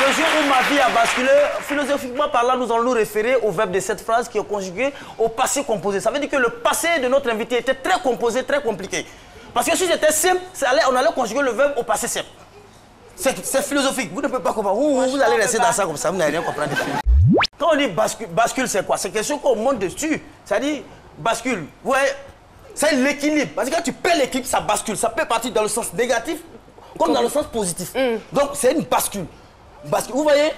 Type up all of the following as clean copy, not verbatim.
le jour où ma vie a basculé, philosophiquement parlant, nous allons nous référer au verbe de cette phrase qui est conjugué au passé composé. Ça veut dire que le passé de notre invité était très composé, très compliqué. Parce que si c'était simple, on allait conjuguer le verbe au passé simple. C'est philosophique. Vous ne pouvez pas comprendre. Vous allez rester dans ça comme ça, vous n'allez rien comprendre. Quand on dit bascule, c'est quoi? C'est quelque chose qu'on monte dessus. C'est-à-dire, bascule. Vous voyez, c'est l'équilibre. Parce que quand tu perds l'équilibre, ça bascule. Ça peut partir dans le sens négatif comme dans le sens positif. Donc, c'est une bascule. Vous voyez,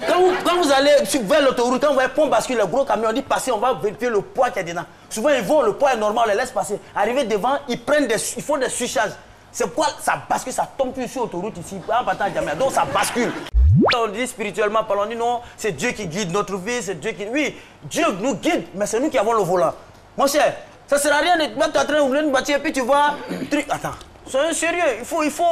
quand vous allez vers l'autoroute, quand vous voyez pont bascule, le gros camion, on dit passer, on va vérifier le poids qu'il y a dedans. Souvent, ils vont, le poids est normal, on les laisse passer. Arrivé devant, ils font des surcharges. C'est pourquoi ça bascule, ça tombe plus sur l'autoroute ici, en partant à Djamena. Donc, ça bascule. On dit spirituellement parlant, on dit non, c'est Dieu qui guide notre vie, c'est Dieu qui... Oui, Dieu nous guide, mais c'est nous qui avons le volant. Mon cher, ça ne sert à rien de te mettre en train d'ouvrir une voiture et puis tu vois... Attends. Soyez sérieux, il faut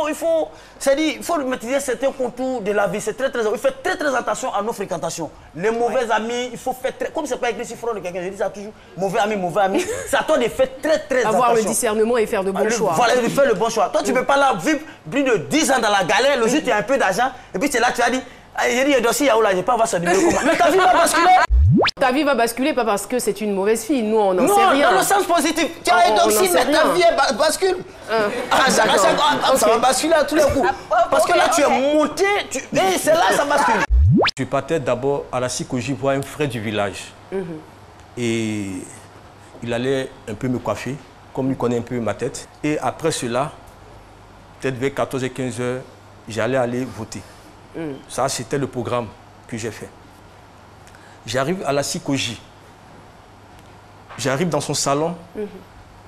maîtriser certains contours de la vie. C'est il fait très attention à nos fréquentations. Les mauvais amis, il faut faire très... Comme c'est pas écrit sur le front de quelqu'un, je dis ça toujours, mauvais ami. C'est à toi de faire très attention. Avoir le discernement et faire de bons choix. Voilà, de faire le bon choix. Toi, tu ne peux pas là vivre plus de 10 ans dans la galère, le jour tu as un peu d'argent, et puis tu es là, tu as dit, j'ai dit, il y a dossier, là, je ne vais pas avoir ce numéro. Mais ta vie va basculer. Ta vie va basculer, pas parce que c'est une mauvaise fille. Nous, on n'en sait rien. Non, dans le sens positif. Tu as un dossier, mais ta vie bascule. Ça va basculer à tous les coups. Parce que là, tu es monté, et c'est là ça bascule. Je partais d'abord à la psychologie voir un frère du village. Et il allait un peu me coiffer, comme il connaît un peu ma tête. Et après cela, peut-être vers 14 et 15 heures, j'allais aller voter. Ça, c'était le programme que j'ai fait. J'arrive à la psychologie. J'arrive dans son salon.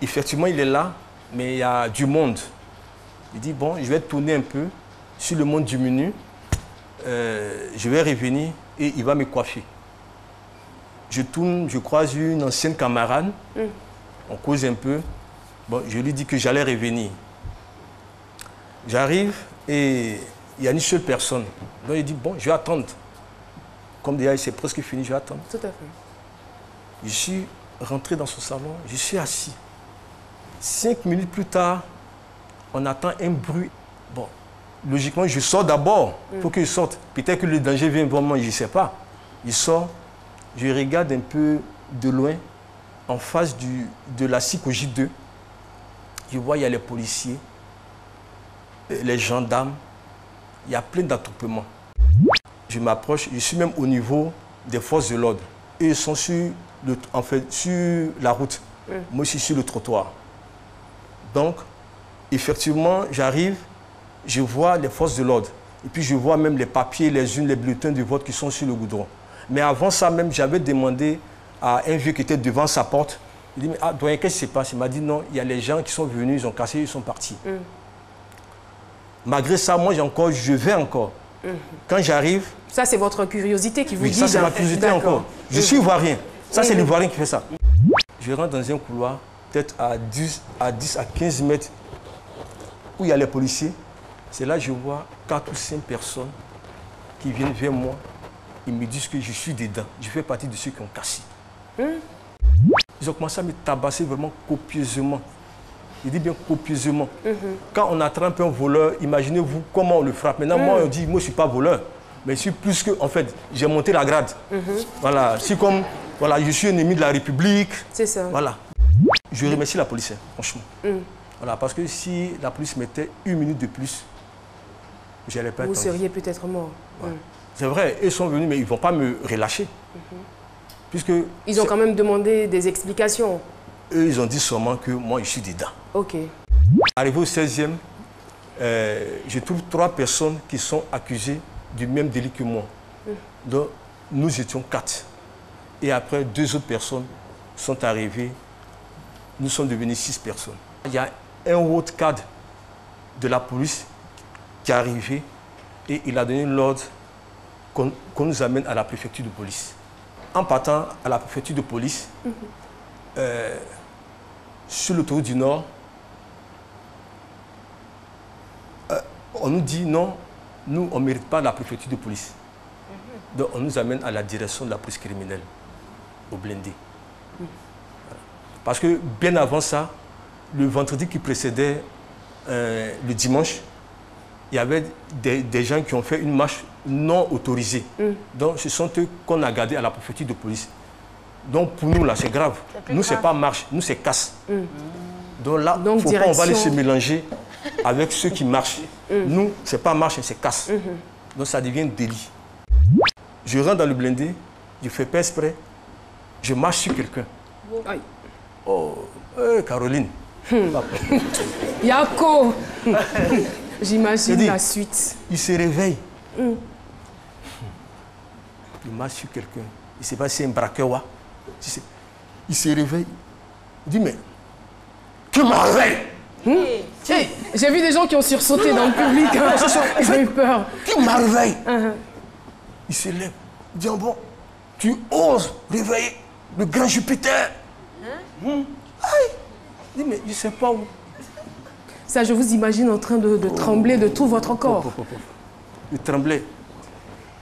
Effectivement, il est là, mais il y a du monde. Il dit, bon, je vais tourner un peu. Si le monde diminue, je vais revenir et il va me coiffer. Je tourne, je croise une ancienne camarade. On cause un peu. Bon, je lui dis que j'allais revenir. J'arrive et il y a une seule personne. Donc il dit, bon, je vais attendre. Comme déjà, c'est presque fini, je vais attendre. Tout à fait. Je suis rentré dans son salon, je suis assis. 5 minutes plus tard, on attend un bruit. Bon, logiquement, je sors d'abord pour qu'il sorte. Peut-être que le danger vient vraiment, je ne sais pas. Il sort, je regarde un peu de loin, en face de la psychologie 2. Je vois, il y a les policiers, les gendarmes, il y a plein d'attroupements. Je m'approche, je suis même au niveau des forces de l'ordre. Ils sont sur la route. Moi, je suis sur le trottoir. Donc, effectivement, j'arrive, je vois les forces de l'ordre. Et puis, je vois même les papiers, les bulletins de vote qui sont sur le goudron. Mais avant ça, même, j'avais demandé à un vieux qui était devant sa porte. Il dit, mais ah, doyen, qu'est-ce qui se passe? Il m'a dit, non, il y a les gens qui sont venus, ils ont cassé, ils sont partis. Malgré ça, moi, je vais encore. Quand j'arrive... Ça, c'est votre curiosité qui vous dit... Oui, ça, c'est ma curiosité encore. Je suis ivoirien. Ça, c'est l'ivoirien qui fait ça. Je rentre dans un couloir, peut-être à 15 mètres, où il y a les policiers. C'est là que je vois 4 ou 5 personnes qui viennent vers moi. Ils me disent que je suis dedans. Je fais partie de ceux qui ont cassé. Ils ont commencé à me tabasser vraiment copieusement. Il dit bien copieusement. Quand on attrape un voleur, imaginez-vous comment on le frappe. Maintenant, moi, on dit, moi, je ne suis pas voleur. Mais je suis plus que, en fait, j'ai monté la grade. Voilà, c'est comme, voilà, je suis ennemi de la République. C'est ça. Voilà. Je remercie la police, franchement. Voilà, parce que si la police mettait 1 minute de plus, je n'allais pas être... Vous seriez peut-être mort. Ouais. C'est vrai, ils sont venus, mais ils ne vont pas me relâcher. Puisque... Ils ont quand même demandé des explications. Eux, ils ont dit seulement que moi, je suis dedans. Ok. Arrivé au 16e, je trouve 3 personnes qui sont accusées du même délit que moi. Donc, nous étions 4. Et après, 2 autres personnes sont arrivées. Nous sommes devenus 6 personnes. Il y a un autre cadre de la police qui est arrivé et il a donné l'ordre qu'on nous amène à la préfecture de police. En partant à la préfecture de police, sur l'autoroute du Nord, on nous dit non, nous, on ne mérite pas la préfecture de police. Donc, on nous amène à la direction de la police criminelle, au blindé. Voilà. Parce que bien avant ça, le vendredi qui précédait le dimanche, il y avait des gens qui ont fait une marche non autorisée. Donc, ce sont eux qu'on a gardés à la préfecture de police. Donc, pour nous, là, c'est grave. Nous, c'est pas marche, nous, c'est casse. Donc là, il ne faut pas, on va laisser mélanger avec ceux qui marchent. Nous, c'est pas marche, c'est casse. Donc, ça devient délit. Je rentre dans le blindé, je fais pas exprès, je marche sur quelqu'un. Oh, Caroline. Yako. J'imagine la suite. Il se réveille. Il marche sur quelqu'un. Il ne sait pas si c'est un braqueur. Il se réveille. Il dit, mais tu m'as réveillé. J'ai vu des gens qui ont sursauté dans le public. Ils ont eu peur. Tu m'as réveillé. Il se lève. Il dit, bon, tu oses réveiller le grand Jupiter. Il dit, mais je ne sais pas où. Ça, je vous imagine en train de trembler de tout votre corps. Il tremblait.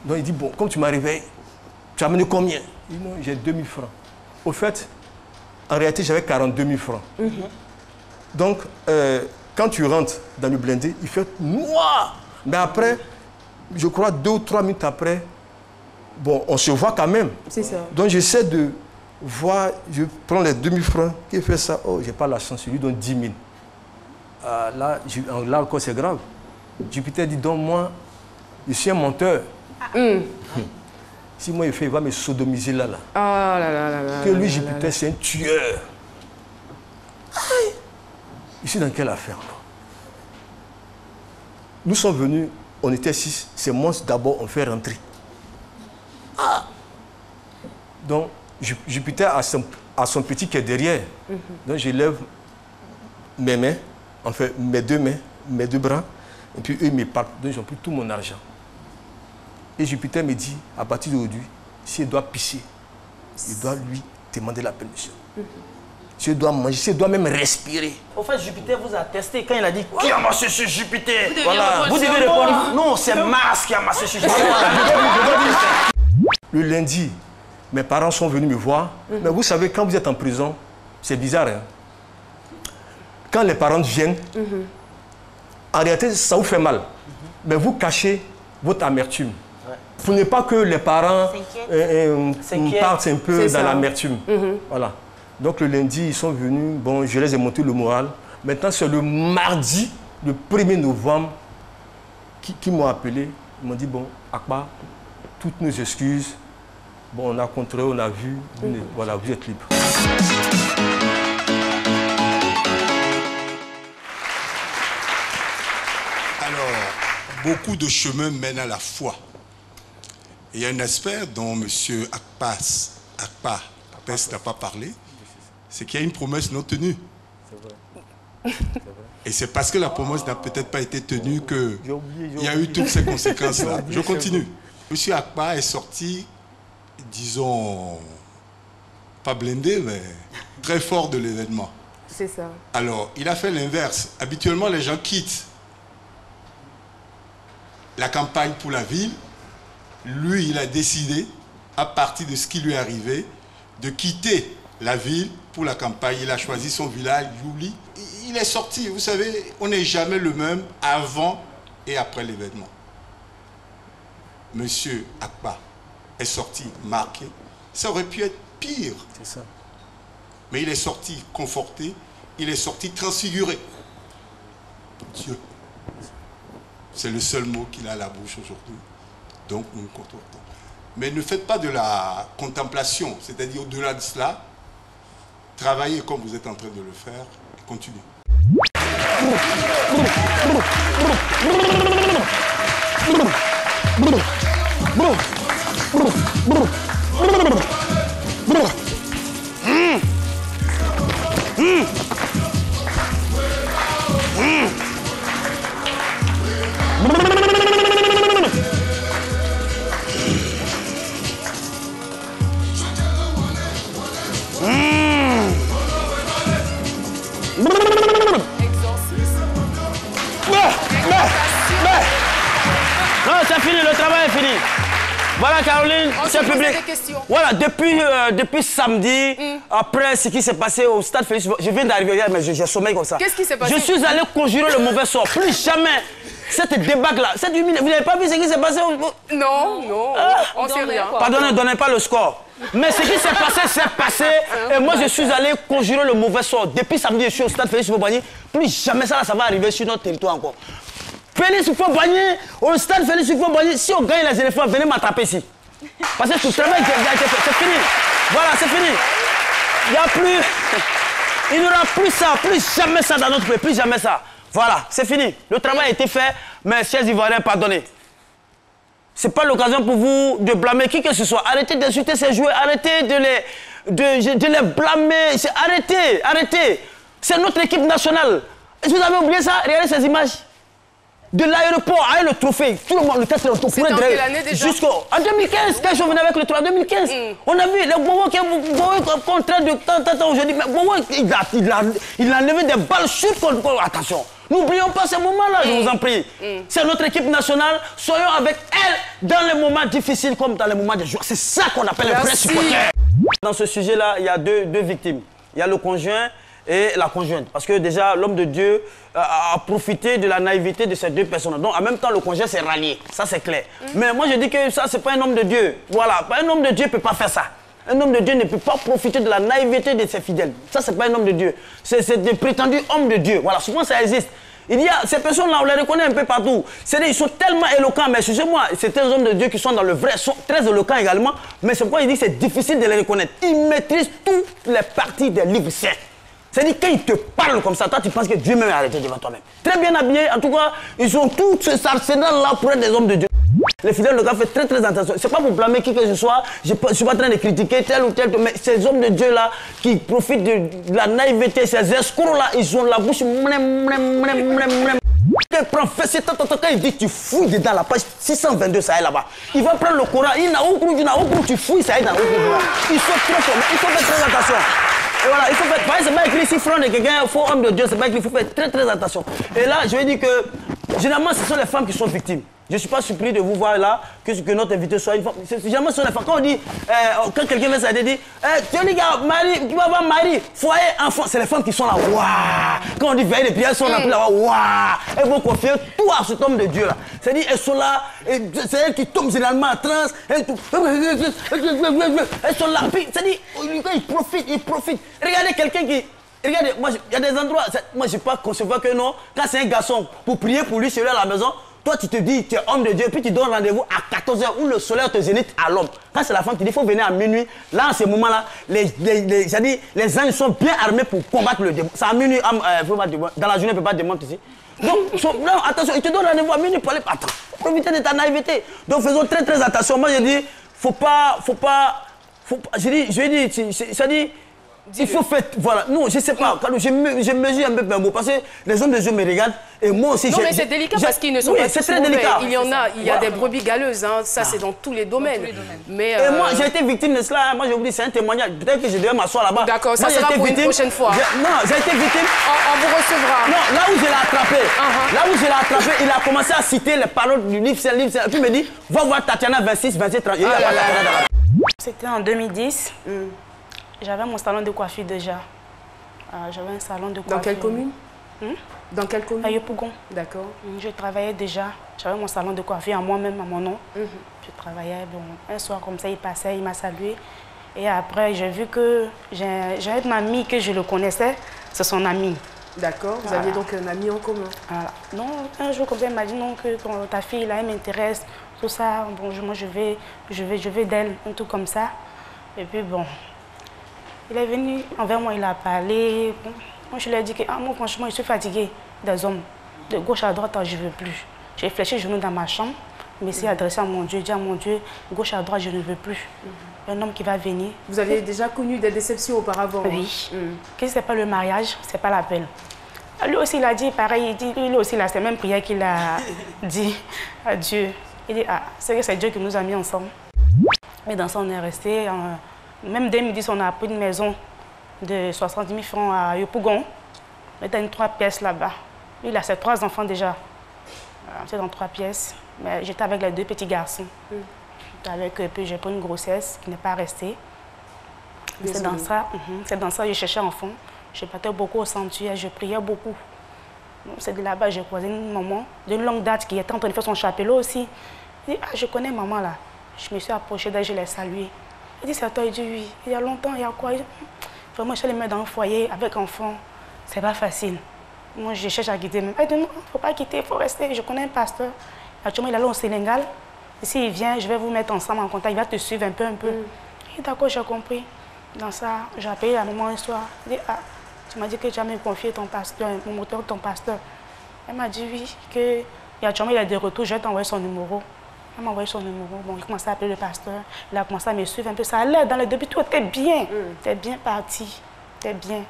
Donc il dit, bon, comme tu m'as réveillé, tu as amené combien? Il dit, non, j'ai 2000 francs. Au fait, en réalité, j'avais 42 000 francs. Donc, quand tu rentres dans le blindé, il fait noir. Mais après, je crois 2 ou 3 minutes après, bon, on se voit quand même. C'est ça. Donc j'essaie de voir, je prends les 2000 francs, qui fait ça? Oh, j'ai pas la chance, je lui donne 10 000. Là encore, c'est grave. Jupiter dit, donc moi, je suis un menteur. Si moi, il va me sodomiser là. Ah là là là là. Que lui, Jupiter, c'est un tueur. Je suis dans quelle affaire? Nous sommes venus, on était 6. C'est moi d'abord, on fait rentrer. Donc, Jupiter a son petit qui est derrière. Donc, je lève mes mains, enfin mes deux mains, mes deux bras, et puis eux, ils me parlent. Donc, ils ont pris tout mon argent. Et Jupiter me dit, à partir d'aujourd'hui, s'il doit pisser, il doit lui demander la permission. S'il doit manger, s'il doit même respirer. En fait, Jupiter vous a testé quand il a dit qui a massé sur Jupiter. Vous devez répondre non, c'est Mars qui a massé sur Jupiter. Le lundi, mes parents sont venus me voir. Mais vous savez, quand vous êtes en prison, c'est bizarre. Hein? Quand les parents viennent, en réalité, ça vous fait mal. Mais vous cachez votre amertume. Pour ne pas que les parents partent un peu dans l'amertume. Voilà. Donc le lundi, ils sont venus. Bon, je les ai monté le moral. Maintenant, c'est le mardi, le 1er novembre, qui m'ont appelé. Ils m'ont dit, bon, Akpa, toutes nos excuses. Bon, on a contrôlé, on a vu. Voilà, vous êtes libre. Alors, beaucoup de chemins mènent à la foi. Et il y a un aspect dont M. Akpa n'a pas parlé, c'est qu'il y a une promesse non tenue. C'est vrai. Et c'est parce que la promesse n'a peut-être pas été tenue qu'il y a eu toutes ces conséquences-là. Je continue. M. Akpa est sorti, disons, pas blindé, mais très fort de l'événement. C'est ça. Alors, il a fait l'inverse. Habituellement, les gens quittent la campagne pour la ville. Lui, il a décidé, à partir de ce qui lui est arrivé, de quitter la ville pour la campagne. Il a choisi son village, Youli. Il est sorti. Vous savez, on n'est jamais le même avant et après l'événement. Monsieur Akpa est sorti marqué. Ça aurait pu être pire. C'est ça. Mais il est sorti conforté. Il est sorti transfiguré. Dieu. C'est le seul mot qu'il a à la bouche aujourd'hui. Donc nous nous contentons. Mais ne faites pas de la contemplation, c'est-à-dire au-delà de cela, travaillez comme vous êtes en train de le faire et continuez. Non, c'est fini, le travail est fini. Voilà, Caroline, c'est public. Voilà, depuis samedi, après ce qui s'est passé au stade Félix, je viens d'arriver hier, mais j'ai sommeil comme ça. Qu'est-ce qui s'est passé? Je suis allé conjurer le mauvais sort. Plus jamais cette débâcle-là, vous n'avez pas vu ce qui s'est passé? Non, non, on sait rien. Pardonnez, ne donnez pas le score. Mais ce qui s'est passé, c'est passé. Et moi, je suis allé conjurer le mauvais sort. Depuis samedi, je suis au stade Félix Houphouët-Boigny. Plus jamais ça va arriver sur notre territoire encore. Félix Houphouët-Boigny, au stade Félix Houphouët-Boigny, si on gagne les éléphants, venez m'attraper ici. Parce que tout le travail qui a été fait, c'est fini. Voilà, c'est fini. Il n'y a plus... Il n'y aura plus ça, plus jamais ça dans notre pays, plus jamais ça. Voilà, c'est fini. Le travail a été fait, mais chers Ivoiriens, pardonnez. Ce n'est pas l'occasion pour vous de blâmer qui que ce soit. Arrêtez d'insulter ces joueurs, arrêtez de les blâmer. Arrêtez, arrêtez. C'est notre équipe nationale. Est-ce que vous avez oublié ça? Regardez ces images. De l'aéroport avec le trophée. Tout le monde, le test, c'est dans quelle année déjà? En 2015, quand je venais avec le trophée, en 2015. On a vu les Bobo qui est en train de temps aujourd'hui. Mais Bobo, il a levé des balles sûres contre. Attention. N'oublions pas ces moments-là, je vous en prie. C'est notre équipe nationale. Soyons avec elle dans les moments difficiles comme dans les moments de joie. C'est ça qu'on appelle un vrai supporter. Dans ce sujet-là, il y a deux victimes. Il y a le conjoint et la conjointe. Parce que déjà, l'homme de Dieu a profité de la naïveté de ces deux personnes. Donc, en même temps, le conjoint s'est rallié. Ça, c'est clair. Mais moi, je dis que ça, c'est pas un homme de Dieu. Voilà. Un homme de Dieu ne peut pas faire ça. Un homme de Dieu ne peut pas profiter de la naïveté de ses fidèles. Ça, c'est pas un homme de Dieu. C'est des prétendus hommes de Dieu. Voilà. Souvent, ça existe. Il y a ces personnes-là, on les reconnaît un peu partout. Ils sont tellement éloquents, mais excusez-moi, c'est des hommes de Dieu qui sont dans le vrai, sont très éloquents également. Mais c'est pourquoi il dit que c'est difficile de les reconnaître. Ils maîtrisent toutes les parties des livres saints. C'est-à-dire quand ils te parlent comme ça, toi tu penses que Dieu même est arrêté devant toi-même. Très bien habillés, en tout cas, ils ont tout ce arsenal-là pour être des hommes de Dieu. Les fidèles de God font très très attention. C'est pas pour blâmer qui que ce soit, je ne suis pas en train de critiquer tel ou tel, mais ces hommes de Dieu-là qui profitent de la naïveté, ces escrocs-là, ils ont la bouche prend fessé, quand il dit tu fouilles dedans la page 622, ça est là-bas. Il va prendre le Coran, il n'a aucun, tu fouilles, ça est dans le Coran. Ils sont trop forts, il faut faire très attention. Et voilà, il faut faire, par exemple, c'est pas écrit si front de quelqu'un, faux homme de Dieu, c'est pas écrit, il faut faire très très attention. Et là, je vais dire que, généralement, ce sont les femmes qui sont victimes. Je ne suis pas surpris de vous voir là, que notre invité soit une femme. Généralement, ce sont les femmes. Quand on dit, quand quelqu'un vient ça, dit, tu dis, mari, tu vas avoir mari, foyer, enfant, c'est les femmes qui sont là, waouh. Quand on dit veille de prière, elles sont là, waouh. Elles vont confier tout à cet homme de Dieu là. C'est-à-dire, elles sont là, c'est elles qui tombent généralement en transe. Elles sont là, puis, c'est-à-dire, ils profitent. Regardez quelqu'un qui. Regardez, moi, il y a des endroits, moi, je ne sais pas concevoir que non, quand c'est un garçon, pour prier pour lui, chez lui à la maison, toi, tu te dis, tu es homme de Dieu, puis tu donnes rendez-vous à 14h où le soleil te zénite à l'homme. Quand c'est la femme qui dit, il faut venir à minuit, là, en ce moment-là, les anges sont bien armés pour combattre le démon. C'est à minuit, dans la journée, il ne peut pas démonter ici. Donc, non, attention, il te donne rendez-vous à minuit pour aller. Attends, profiter de ta naïveté. Donc, faisons très, très attention. Moi, je dis, je dis, ça dit, il faut faire, voilà, non, je ne sais pas, je mesure un peu mes mots, parce que les hommes de Dieu me regardent, et moi aussi... Non, mais c'est délicat parce qu'ils ne sont pas c'est très délicat. Il y a des brebis galeuses, hein, ça c'est dans tous les domaines. Mais, et moi, j'ai été victime de cela, moi j'ai oublié, c'est un témoignage, peut-être que je devais m'asseoir là-bas. D'accord, ça sera pour une prochaine fois. Non, j'ai été victime... On vous recevra. Non, là où je l'ai attrapé, il a commencé à citer les paroles du livre, et puis il me dit, va voir Tatiana 26, 27, 30, il y a pas Tatiana là-bas. C'était en 2010. J'avais mon salon de coiffure déjà. J'avais un salon de coiffure. Dans quelle commune? Dans quelle commune? À Yopougon. D'accord. Je travaillais déjà. J'avais mon salon de coiffure à moi-même, à mon nom. Je travaillais. Bon, un soir comme ça, il passait, il m'a salué. Et après, j'ai vu que j'ai une amie que je le connaissais. C'est son ami. D'accord. Vous aviez donc un ami en commun? Non, un jour comme ça, il m'a dit non, que ta fille, là, elle m'intéresse. Tout ça. Bon, moi, je vais d'elle, un truc comme ça. Et puis, bon... Il est venu envers moi, il a parlé. Bon, moi, je lui ai dit que moi, franchement, je suis fatiguée des hommes. De gauche à droite, je ne veux plus. J'ai fléchi le genou dans ma chambre. Mais c'est adressé à mon Dieu. Dit à mon Dieu, gauche à droite, je ne veux plus. Un homme qui va venir. Vous avez déjà connu des déceptions auparavant? Oui. Que ce n'est pas le mariage, ce n'est pas l'appel. Lui aussi, il a dit pareil. Lui aussi, c'est la même prière qu'il a dit à Dieu. Il dit, c'est Dieu qui nous a mis ensemble. Et dans ça, on est resté. Même 2010, on a pris une maison de 70 000 francs à Yopougon. On était dans 3 pièces là-bas. Lui, il a ses 3 enfants déjà. J'étais dans 3 pièces. Mais j'étais avec les 2 petits garçons. Puis j'ai pris une grossesse qui n'est pas restée. C'est dans ça que je cherchais enfant. Je partais beaucoup au sanctuaire, je priais beaucoup. C'est de là-bas, j'ai croisé une maman d'une longue date qui était en train de faire son chapelot aussi. Il dit, ah, je connais maman là. Je me suis approchée d'elle, je l'ai saluée. Il dit, c'est toi? Il dit, oui. Il y a longtemps, il y a quoi? Vraiment, je les mets dans un foyer avec enfant. C'est pas facile. Moi, je cherche à quitter. Elle dit, non, il ne faut pas quitter, il faut rester. Je connais un pasteur. Actuellement, il est là au Sénégal. S'il vient, je vais vous mettre ensemble en contact. Il va te suivre un peu. Il dit, d'accord, j'ai compris. Dans ça, j'ai appelé la maman un soir. Il dit, ah, tu m'as dit que tu as même confié ton pasteur, mon moteur, ton pasteur. Elle m'a dit oui, que actuellement il a des retours, je vais t'envoyer son numéro. Elle m'a envoyé son numéro. Bon, il a commencé à appeler le pasteur. Il a commencé à me suivre un peu. Ça allait dans le début, tout était bien. T'es bien parti. T'es bien.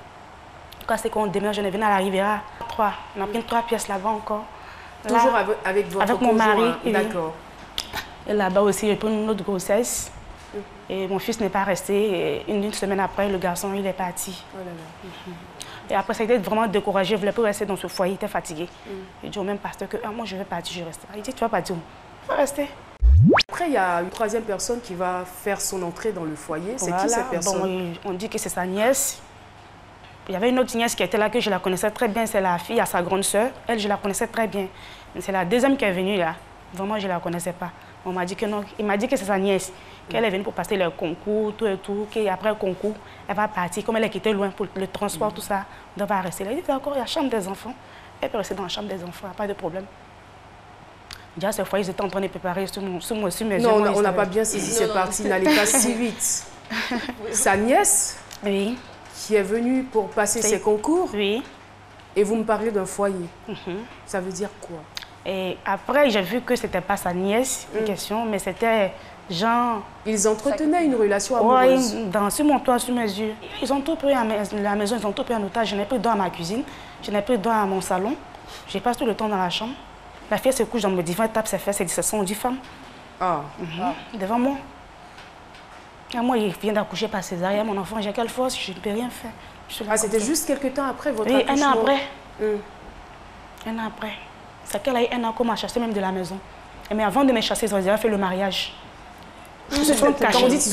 Quand c'est qu'on déménage, on est venu à la Riviera 3. On a pris 3 pièces là-bas encore. Là, toujours avec votre avec mon mari. D'accord. Et là-bas aussi, j'ai pris une autre grossesse. Et mon fils n'est pas resté. Et une semaine après, le garçon, il est parti. Oh là là. Et après, ça a été vraiment découragé. Je ne voulais pas rester dans ce foyer. Il était fatigué. Il dit au même pasteur que moi, je vais partir, je reste. Il dit, tu vas partir où? Je vais rester. Après, il y a une troisième personne qui va faire son entrée dans le foyer. C'est qui cette personne? Bon, on dit que c'est sa nièce. Il y avait une autre nièce qui était là, que je la connaissais très bien. C'est la fille à sa grande sœur. Elle, je la connaissais très bien. Mais c'est la deuxième qui est venue là. Vraiment, je ne la connaissais pas. On m'a dit que non. Il m'a dit que c'est sa nièce. Qu'elle est venue pour passer le concours, tout et tout. Qu'après le concours, elle va partir. Comme elle est quittée loin pour le transport, tout ça, elle va rester là. Il dit d'accord, il y a la chambre des enfants. Elle peut rester dans la chambre des enfants, pas de problème. Déjà, ce foyer, ils étaient en train de préparer sur mes yeux. Non, on n'a pas bien saisi cette partie, n'allez pas si vite. Sa nièce, oui, qui est venue pour passer ses concours, oui, et vous me parlez d'un foyer. Ça veut dire quoi? Et après, j'ai vu que ce n'était pas sa nièce en question, mais c'était genre... Ils entretenaient une relation amoureuse. Oui, sur mon toit, sur mes yeux. Ils ont tout pris à la maison, ils ont tout pris en otage. Je n'ai plus de doigt à ma cuisine, je n'ai plus de doigt à mon salon. Je passe tout le temps dans la chambre. La fille se couche dans le divan, elle tape ses fesses, elle dit, ce sont 10 femmes. Devant moi. Et moi, il vient d'accoucher par césarienne, mon enfant, j'ai quelle force, je ne peux rien faire. C'était juste quelques temps après votre accouchement? Oui, un an après. Un an après. C'est qu'elle a eu un an qu'on m'a chassé même de la maison. Mais avant de me chasser, ils ont déjà fait le mariage. Ils se sont cachés. Quand vous dites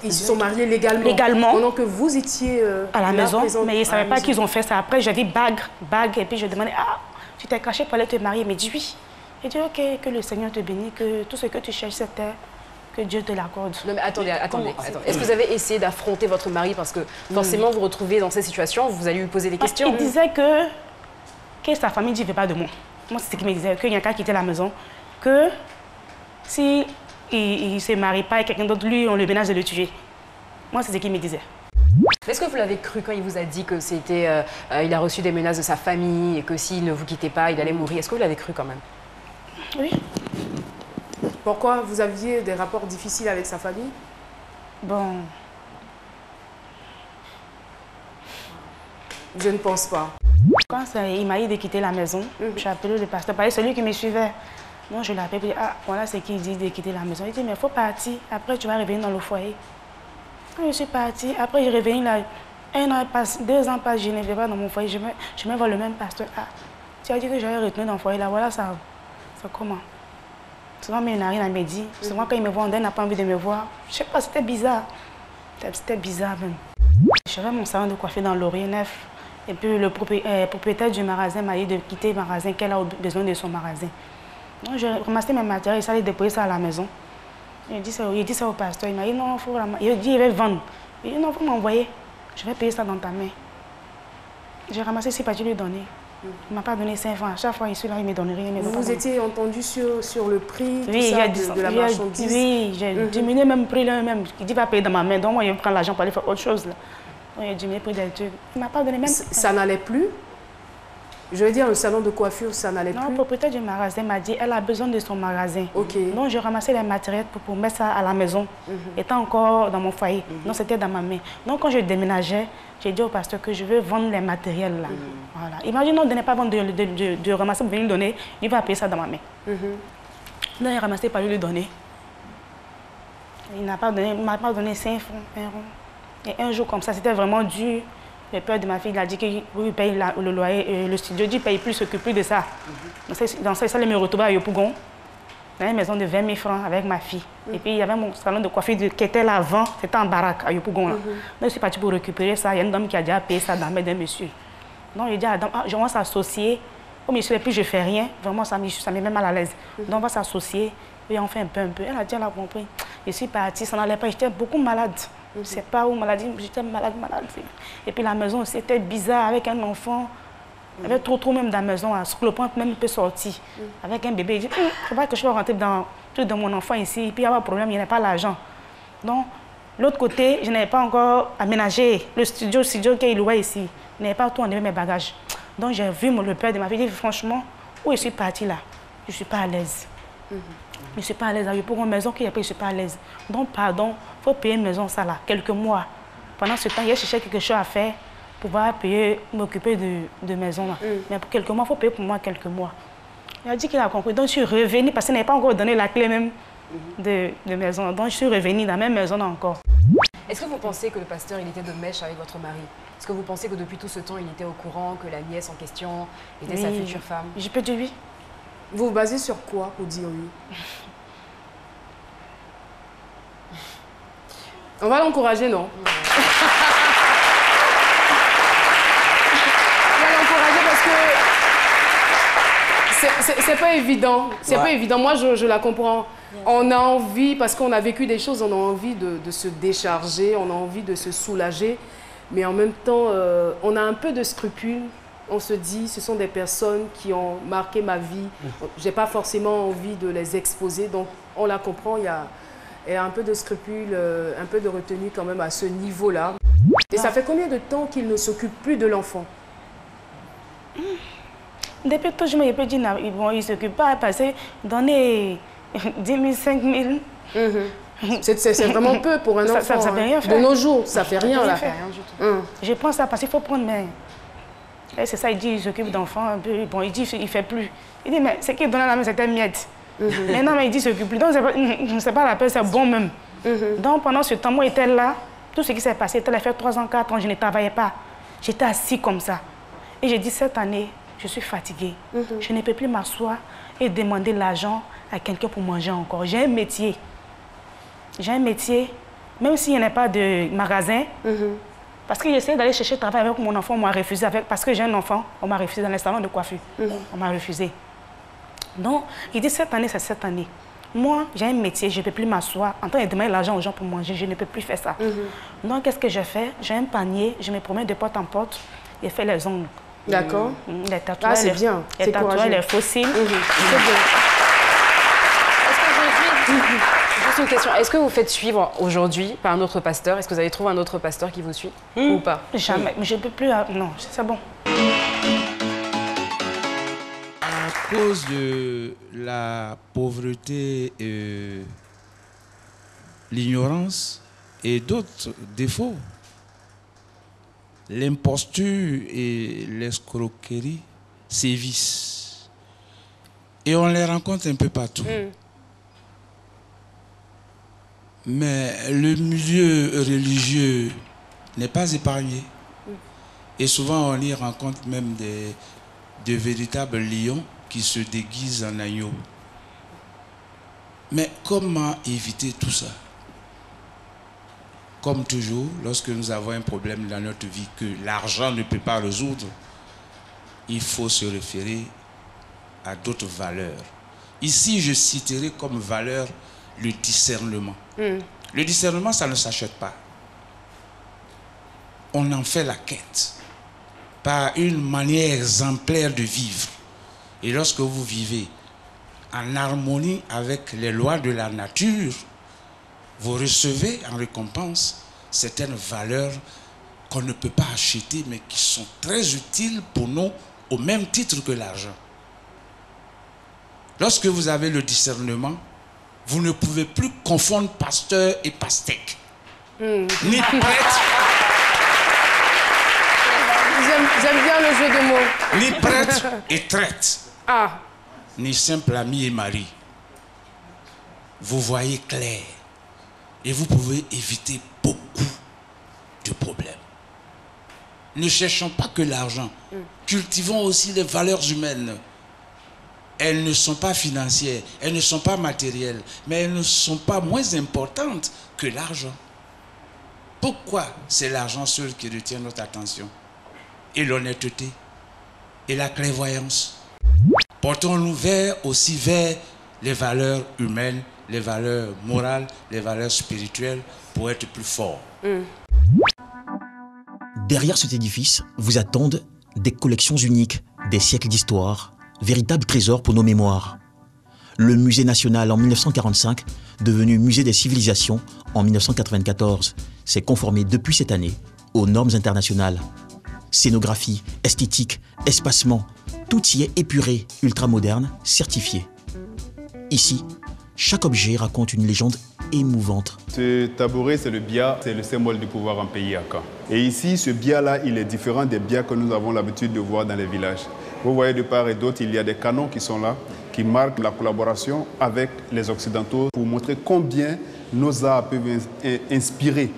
ils se sont mariés légalement? Légalement. Pendant que vous étiez à la maison, mais ils ne savaient pas qu'ils ont fait ça. Après, j'ai dit bague, et puis je demandais, ah, tu t'es caché pour aller te marier? Il me dit oui. Il dit, ok, que le Seigneur te bénisse, que tout ce que tu cherches, c'est terre, que Dieu te l'accorde. Non mais attendez. Est-ce que vous avez essayé d'affronter votre mari? Parce que forcément, vous vous retrouvez dans cette situation, vous allez lui poser des questions. Il disait que sa famille ne veut pas de moi. Moi, c'est ce qu'il me disait, qu'il n'y a qu'à quitter la maison, que si il ne se marie pas avec quelqu'un d'autre, lui, on le menace de le tuer. Moi, c'est ce qu'il me disait. Est-ce que vous l'avez cru quand il vous a dit que c'était, il a reçu des menaces de sa famille et que s'il ne vous quittait pas, il allait mourir? Est-ce que vous l'avez cru quand même? Oui. Pourquoi? Vous aviez des rapports difficiles avec sa famille? Bon. Je ne pense pas. Quand il m'a dit de quitter la maison, j'ai appelé le pasteur. C'est lui qui me suivait. Moi, je l'ai appelé et dit, ah, voilà ce qu'il dit de quitter la maison. Il dit, mais il faut partir. Après, tu vas revenir dans le foyer. Quand je suis partie, après, je reviens là. 1 an passe, 2 ans passent, je ne vais pas dans mon foyer. Je me vois le même pasteur. Ah, tu as dit que j'allais retourner dans le foyer là. Voilà, ça. C'est comment? Souvent, il n'a rien à me dire. Souvent, quand il me voit, on n'a pas envie de me voir. Je sais pas, c'était bizarre. C'était bizarre même. J'avais mon salon de coiffure dans Laurier 9. Et puis le propriétaire du magasin m'a dit de quitter le magasin, qu'elle a besoin de son magasin. Donc j'ai ramassé mes matériels, il allait déposer ça à la maison. Il dit ça au pasteur, il m'a dit non, il faut ramasser. Il dit il va vendre. Il dit non, il faut m'envoyer. Je vais payer ça dans ta main. J'ai ramassé ces papiers, lui donner. Il ne m'a pas donné 5 francs. À chaque fois, il est là, il ne me donne rien. Vous étiez entendu sur le prix de la marchandise? Oui, j'ai diminué même le prix là même. Il dit va payer dans ma main, donc moi je vais prendre l'argent pour aller faire autre chose là. Il a diminué le prix des trucs. Il ne m'a pas donné même. Ça n'allait plus? Je veux dire, le salon de coiffure, ça n'allait plus? Non, le propriétaire du magasin m'a dit qu'elle a besoin de son magasin. Ok. Donc, j'ai ramassé les matériels pour mettre ça à la maison. Étant encore dans mon foyer. Donc, c'était dans ma main. Donc, quand je déménageais, j'ai dit au pasteur que je veux vendre les matériels là. Voilà. Imagine, on ne donnait pas vendre de ramasser pour venir lui donner. Il va payer ça dans ma main. Donc, il a ramassé par lui donner. Il ne m'a pas donné 5 francs, 1 rond. Et un jour comme ça, c'était vraiment dur. Le père de ma fille, il a dit qu'il paye le loyer, le studio, il ne paye plus, il ne s'occupe plus de ça. Dans ça, il me retrouvait à Yopougon, dans une maison de 20 000 francs avec ma fille. Et puis, il y avait mon salon de coiffure qui était là avant, c'était en baraque à Yopougon. Donc, je suis partie pour récupérer ça. Il y a une dame qui a déjà payé ça dans la main d'un monsieur. Donc, il dit à la dame, je vais s'associer Comme je suis là, puis je ne fais rien, vraiment, ça me met mal à l'aise. Donc, on va s'associer et on fait un peu. Elle a dit, elle a compris. Je suis partie, ça n'allait pas, j'étais beaucoup malade. Je ne sais pas où, maladie, j'étais malade. Et puis la maison aussi était bizarre, avec un enfant. Il y avait trop même dans la maison. Le point même peut sortir. Avec un bébé, il dit, il ne faut pas que je sois rentrée dans mon enfant ici. Et puis il y a un problème, il n'y a pas l'argent. Donc, l'autre côté, je n'avais pas encore aménagé le studio qu'il louait ici. Je n'avais pas tout enlevé mes bagages. Donc, j'ai vu le père de ma fille, franchement, où je suis partie là, je ne suis pas à l'aise. Je ne suis pas à l'aise. Pour une maison qu'il y a pas, je ne suis pas à l'aise. Donc, pardon, il faut payer une maison, ça là, quelques mois. Pendant ce temps, il a cherché quelque chose à faire pour pouvoir payer, m'occuper de maison là. Mais pour quelques mois, il faut payer pour moi quelques mois. Il a dit qu'il a compris. Donc, je suis revenue parce qu'il n'avait pas encore donné la clé même de maison. Donc, je suis revenue dans la même maison encore. Est-ce que vous pensez que le pasteur, il était de mèche avec votre mari? Est-ce que vous pensez que depuis tout ce temps, il était au courant que la nièce en question était sa future femme? Je peux dire oui. Vous vous basez sur quoi pour dire oui? On va l'encourager, non? On va l'encourager parce que c'est pas évident. C'est pas évident. Moi, je la comprends. On a envie, parce qu'on a vécu des choses, on a envie de se décharger, on a envie de se soulager. Mais en même temps, on a un peu de scrupules. On se dit, ce sont des personnes qui ont marqué ma vie. Je n'ai pas forcément envie de les exposer. Donc, on la comprend, il y a un peu de scrupules, un peu de retenue quand même à ce niveau-là. Et ça fait combien de temps qu'il ne s'occupe plus de l'enfant? Depuis tout, je me peux dire, bon, il ne s'occupe pas parce que donner 10 000, 5 000. C'est vraiment peu pour un enfant. Ça fait rien faire. De nos jours, ça fait rien là. Je prends ça parce qu'il faut prendre mes... C'est ça, il dit, il s'occupe d'enfants. Bon, il dit, il ne fait plus. Il dit, mais ce qu'il donne à la main, c'était miette. Maintenant, mais il dit, il s'occupe plus. Donc, je ne sais pas la peine, c'est bon même. Donc, pendant ce temps, moi, j'étais là. Tout ce qui s'est passé, il a fait 3 ans, 4 ans, je ne travaillais pas. J'étais assis comme ça. Et j'ai dit, cette année, je suis fatiguée. Je ne peux plus m'asseoir et demander l'argent à quelqu'un pour manger encore. J'ai un métier. J'ai un métier, même s'il n'y a pas de magasin. Parce que j'essaie d'aller chercher travail avec mon enfant, on m'a refusé. Parce que j'ai un enfant, on m'a refusé dans les salons de coiffure. On m'a refusé. Donc, il dit, cette année, c'est cette année. Moi, j'ai un métier, je ne peux plus m'asseoir. En train de demander l'argent aux gens pour manger, je ne peux plus faire ça. Donc, qu'est-ce que je fais? J'ai un panier, je me promène de porte en porte et fais les ongles. D'accord. Les tatouages, c'est bien. Les tatouages, les fossiles. C'est bien. Juste une question. Est-ce que vous faites suivre aujourd'hui par un autre pasteur? Est-ce que vous avez trouvé un autre pasteur qui vous suit ou pas? Jamais. Mais je ne peux plus... Non, c'est bon. À cause de la pauvreté, l'ignorance et d'autres défauts, l'imposture et l'escroquerie sévissent. Et on les rencontre un peu partout. Mais le milieu religieux n'est pas épargné. Et souvent, on y rencontre même de véritables lions qui se déguisent en agneaux. Mais comment éviter tout ça? Comme toujours, lorsque nous avons un problème dans notre vie que l'argent ne peut pas résoudre, il faut se référer à d'autres valeurs. Ici, je citerai comme valeur le discernement. Le discernement, ça ne s'achète pas. On en fait la quête par une manière exemplaire de vivre. Et lorsque vous vivez en harmonie avec les lois de la nature, vous recevez en récompense certaines valeurs qu'on ne peut pas acheter, mais qui sont très utiles pour nous au même titre que l'argent. Lorsque vous avez le discernement, vous ne pouvez plus confondre pasteur et pastèque. Ni prêtre. J'aime bien le jeu de mots. Ni prêtre et traite. Ah. Ni simple ami et mari. Vous voyez clair. Et vous pouvez éviter beaucoup de problèmes. Ne cherchons pas que l'argent. Cultivons aussi les valeurs humaines. Elles ne sont pas financières, elles ne sont pas matérielles, mais elles ne sont pas moins importantes que l'argent. Pourquoi c'est l'argent seul qui retient notre attention? Et l'honnêteté, et la clairvoyance. Portons-nous aussi vers les valeurs humaines, les valeurs morales, les valeurs spirituelles pour être plus forts. Derrière cet édifice vous attendent des collections uniques, des siècles d'histoire, véritables trésors pour nos mémoires. Le musée national en 1945, devenu musée des civilisations en 1994, s'est conformé depuis cette année aux normes internationales. Scénographie, esthétique, espacement, tout y est épuré, ultramoderne, certifié. Ici, chaque objet raconte une légende émouvante. Ce tabouret, c'est le bia, c'est le symbole du pouvoir en pays Aka. Et ici, ce bia-là, il est différent des bias que nous avons l'habitude de voir dans les villages. Vous voyez de part et d'autre, il y a des canons qui sont là, qui marquent la collaboration avec les Occidentaux pour montrer combien nos arts peuvent inspirer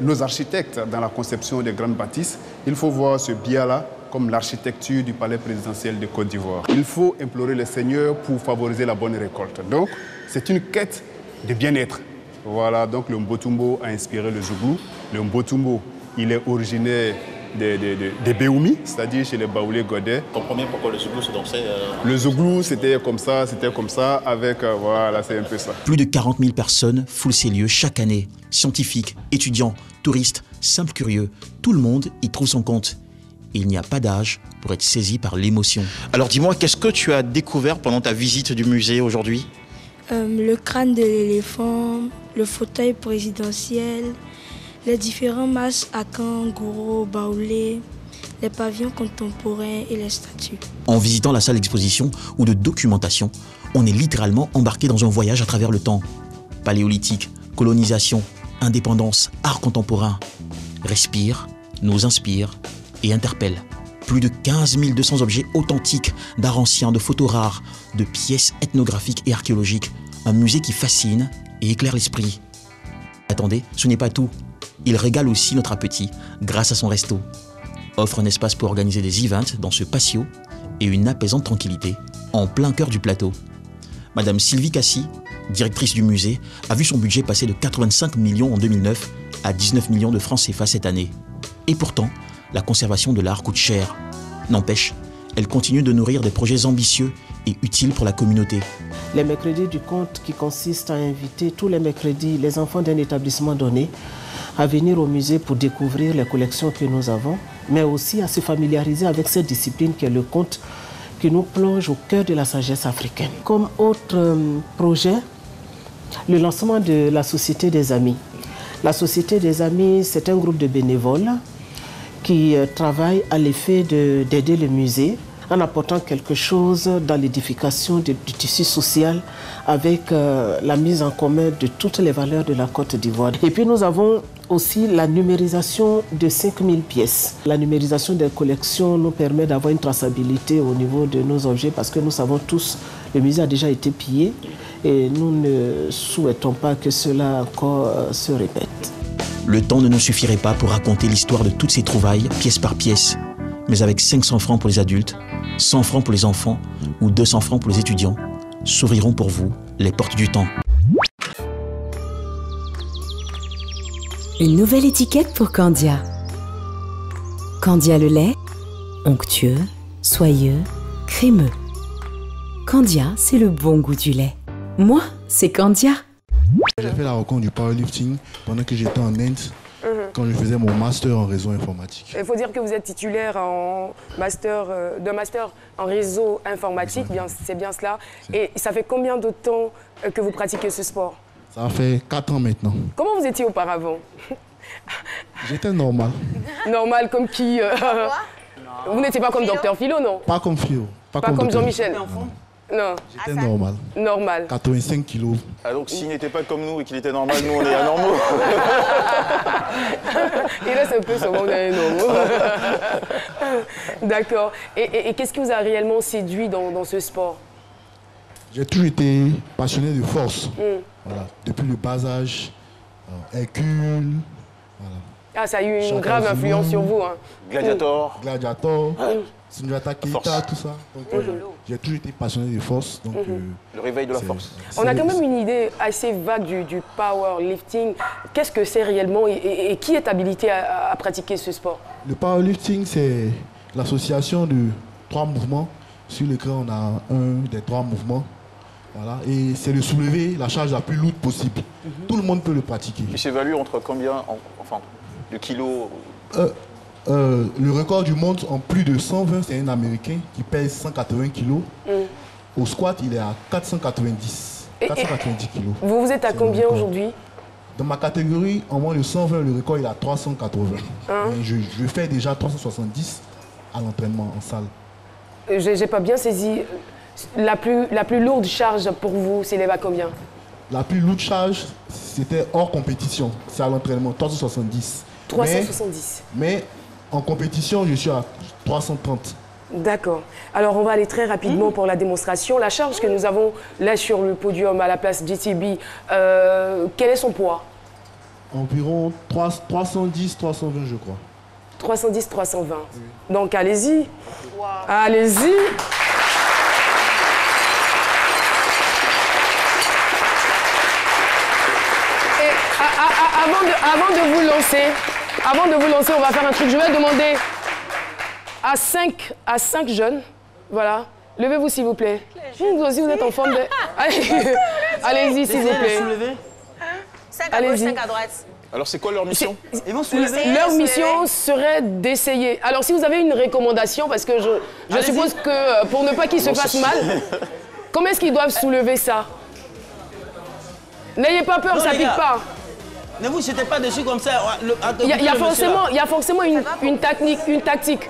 nos architectes dans la conception des grandes bâtisses. Il faut voir ce bia-là comme l'architecture du palais présidentiel de Côte d'Ivoire. Il faut implorer le Seigneur pour favoriser la bonne récolte. Donc, c'est une quête de bien-être. Voilà, donc le Mbotumbo a inspiré le Zouglou. Le Mbotumbo, il est originaire des Béoumi, c'est-à-dire chez les Baoulés Godais. Comprenez pourquoi le Zouglou se dansait Le Zouglou, c'était comme ça, avec, voilà, c'est un peu ça. Plus de 40 000 personnes foulent ces lieux chaque année. Scientifiques, étudiants, touristes, simples curieux, tout le monde y trouve son compte. Il n'y a pas d'âge pour être saisi par l'émotion. Alors dis-moi, qu'est-ce que tu as découvert pendant ta visite du musée aujourd'hui? Le crâne de l'éléphant, le fauteuil présidentiel, les différents masques à kangourou, baoulés, les pavillons contemporains et les statues. En visitant la salle d'exposition ou de documentation, on est littéralement embarqué dans un voyage à travers le temps. Paléolithique, colonisation, indépendance, art contemporain. Respire, nous inspire et interpelle. Plus de 15 200 objets authentiques, d'art ancien, de photos rares, de pièces ethnographiques et archéologiques. Un musée qui fascine et éclaire l'esprit. Attendez, ce n'est pas tout. Il régale aussi notre appétit grâce à son resto. Offre un espace pour organiser des events dans ce patio et une apaisante tranquillité en plein cœur du plateau. Madame Sylvie Cassi, directrice du musée, a vu son budget passer de 85 millions en 2009 à 19 millions de francs CFA cette année. Et pourtant, la conservation de l'art coûte cher. N'empêche, elle continue de nourrir des projets ambitieux et utiles pour la communauté. Les mercredis du conte qui consiste à inviter tous les mercredis les enfants d'un établissement donné à venir au musée pour découvrir les collections que nous avons, mais aussi à se familiariser avec cette discipline qui est le conte qui nous plonge au cœur de la sagesse africaine. Comme autre projet, le lancement de la Société des Amis. La Société des Amis, c'est un groupe de bénévoles qui travaille à l'effet d'aider le musée en apportant quelque chose dans l'édification du tissu social avec la mise en commun de toutes les valeurs de la Côte d'Ivoire. Et puis nous avons aussi la numérisation de 5000 pièces. La numérisation des collections nous permet d'avoir une traçabilité au niveau de nos objets parce que nous savons tous, le musée a déjà été pillé et nous ne souhaitons pas que cela encore se répète. Le temps ne nous suffirait pas pour raconter l'histoire de toutes ces trouvailles, pièce par pièce. Mais avec 500 francs pour les adultes, 100 francs pour les enfants ou 200 francs pour les étudiants, s'ouvriront pour vous les portes du temps. Une nouvelle étiquette pour Candia. Candia le lait, onctueux, soyeux, crémeux. Candia, c'est le bon goût du lait. Moi, c'est Candia. J'ai fait la rencontre du powerlifting pendant que j'étais en Inde, quand je faisais mon master en réseau informatique. Il faut dire que vous êtes titulaire d'un master en réseau informatique, c'est bien cela. Et ça fait combien de temps que vous pratiquez ce sport? Ça fait 4 ans maintenant. Comment vous étiez auparavant? J'étais normal. Normal comme qui? Vous n'étiez pas comme Dr Philo, non? Pas comme Philo. Pas comme Jean-Michel? Non. J'étais normal. Normal. 85 kilos. Ah, donc s'il n'était pas comme nous et qu'il était normal, nous on est anormaux. Et là c'est un peu souvent on est anormaux. D'accord. Et qu'est-ce qui vous a réellement séduit dans ce sport? J'ai toujours été passionné de force. Voilà. Depuis le bas âge, Hercule. Voilà. Ah, ça a eu une grave influence sur vous. Hein. Gladiator. Gladiator. Sundiata Keita, tout ça. J'ai toujours été passionné de force. Donc, le réveil de la force. On a quand même une idée assez vague du powerlifting. Qu'est-ce que c'est réellement et qui est habilité à pratiquer ce sport? Le powerlifting, c'est l'association de 3 mouvements Sur l'écran, on a un des 3 mouvements. Voilà. Et c'est de soulever la charge la plus lourde possible. Tout le monde peut le pratiquer. Il s'évalue entre combien, enfin, de kilos? Le record du monde en plus de 120, c'est un Américain qui pèse 180 kilos. Au squat, il est à 490 kilos. Vous êtes à combien aujourd'hui? Dans ma catégorie, en moins de 120, le record il est à 380. Je fais déjà 370 à l'entraînement en salle. J'ai pas bien saisi. La plus lourde charge pour vous s'élève à combien? La plus lourde charge, c'était hors compétition. C'est à l'entraînement, 370. 370. Mais en compétition, je suis à 330. D'accord. Alors, on va aller très rapidement pour la démonstration. La charge que nous avons là sur le podium à la place GTB, quel est son poids? Environ 310, 320, je crois. 310, 320. Oui. Donc, allez-y. Wow. Allez-y. Avant de vous lancer, on va faire un truc. Je vais demander à 5 jeunes, voilà, levez-vous s'il vous plaît. Vous aussi, vous êtes en forme de... Allez-y, s'il vous plaît. 5 à gauche, 5 à droite. Alors, c'est quoi leur mission? Ils vont soulever. Leur mission serait d'essayer. Alors, si vous avez une recommandation, parce que je suppose que pour ne pas qu'ils se fassent mal, comment est-ce qu'ils doivent soulever ça? N'ayez pas peur, ça pique pas. Ne vous jetez pas dessus comme ça. Il y a forcément une tactique.